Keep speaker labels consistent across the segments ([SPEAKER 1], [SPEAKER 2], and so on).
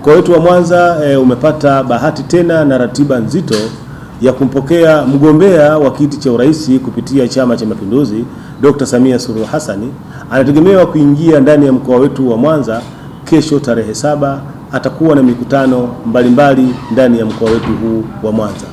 [SPEAKER 1] Mkoa wetu wa Mwanza umepata bahati tena na ratiba nzito ya kumpokea mgombea wa kiti cha urais kupitia Chama cha Mapinduzi, Dr. Samia Suluhu Hassan. Anategemewa kuingia ndani ya mkoa wetu wa Mwanza kesho tarehe 7. Atakuwa na mikutano mbalimbali ndani ya mkoa wetu huu wa Mwanza.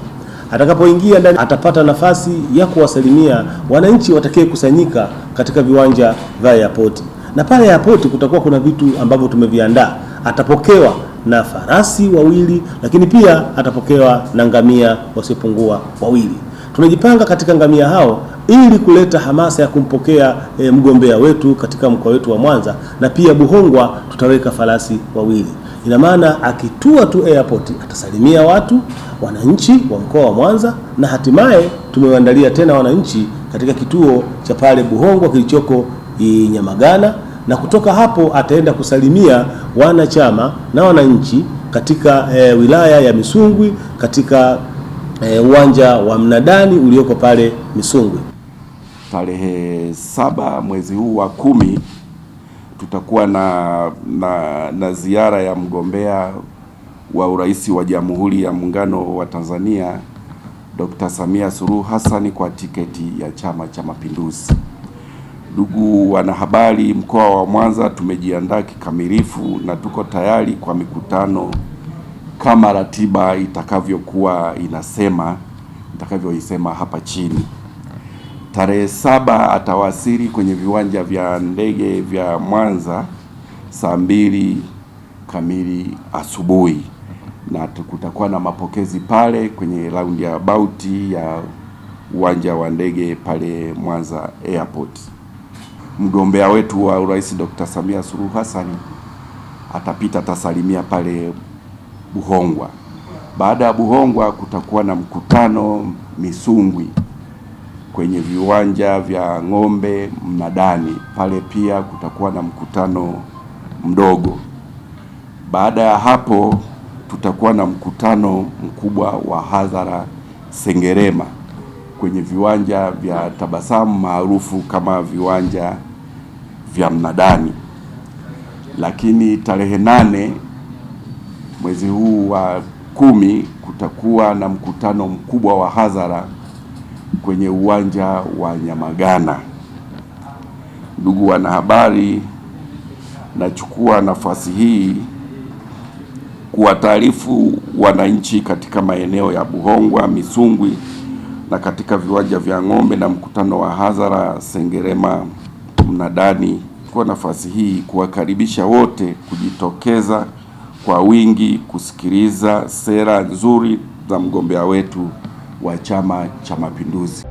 [SPEAKER 1] Atakapoingia ndani, atapata nafasi ya kuwasalimia wananchi watakaye kusanyika katika viwanja vya airport. Na pale airport kutakuwa kuna vitu ambavyo tumeviandaa. Atapokewa na farasi wawili, lakini pia atapokewa na ngamia wasiopungua wawili. Tumejipanga katika ngamia hao ili kuleta hamasa ya kumpokea mgombea wetu katika mkoa wetu wa Mwanza, na pia Buhongwa tutaweka farasi wawili. Ina maana akitua tu airport atasalimia wananchi wa mkoa wa Mwanza, na hatimaye tumewaandalia tena wananchi katika kituo cha pale Buhongwa kilichoko Nyamagana, na kutoka hapo ataenda kusalimia wanachama na wananchi katika wilaya ya Misungwi katika uwanja wa Mnadani ulioko pale Misungwi.
[SPEAKER 2] Tarehe 7 mwezi huu wa 10 tutakuwa na ziara ya mgombea wa urais wa Jamhuri ya Muungano wa Tanzania, Dr. Samia Suluhu Hassan kwa tiketi ya Chama cha Mapinduzi. Ndugu wanahabari, mkoa wa Mwanza tumejiandaa kikamilifu na tuko tayari kwa mikutano kama ratiba itakavyokuwa itakavyoisema hapa chini. Tarehe 7 atawasili kwenye viwanja vya ndege vya Mwanza saa 2 kamili asubuhi, na kutakuwa na mapokezi pale kwenye roundabout ya uwanja wa ndege pale Mwanza Airport. Mgombea wetu wa urais Dr. Samia Suluhu Hassan atasalimia pale Buhongwa. Baada ya Buhongwa kutakuwa na mkutano Misungwi kwenye viwanja vya Ng'ombe Mnadani, pale pia kutakuwa na mkutano mdogo. Baada ya hapo tutakuwa na mkutano mkubwa wa hadhara Sengerema kwenye viwanja vya Tabasamu maarufu kama viwanja vya Mnadani. Lakini tarehe 8 mwezi huu wa 10 kutakuwa na mkutano mkubwa wa hadhara kwenye uwanja wa Nyamagana. Ndugu wanahabari, nachukua nafasi hii kuwataarifu wananchi katika maeneo ya Buhongwa, Misungwi na katika viwanja vya Ng'ombe na mkutano wa hadhara Sengerema Mnadani. Kwa nafasi hii kuwakaribisha wote kujitokeza kwa wingi kusikiliza sera nzuri za mgombea wetu wa Chama cha Mapinduzi.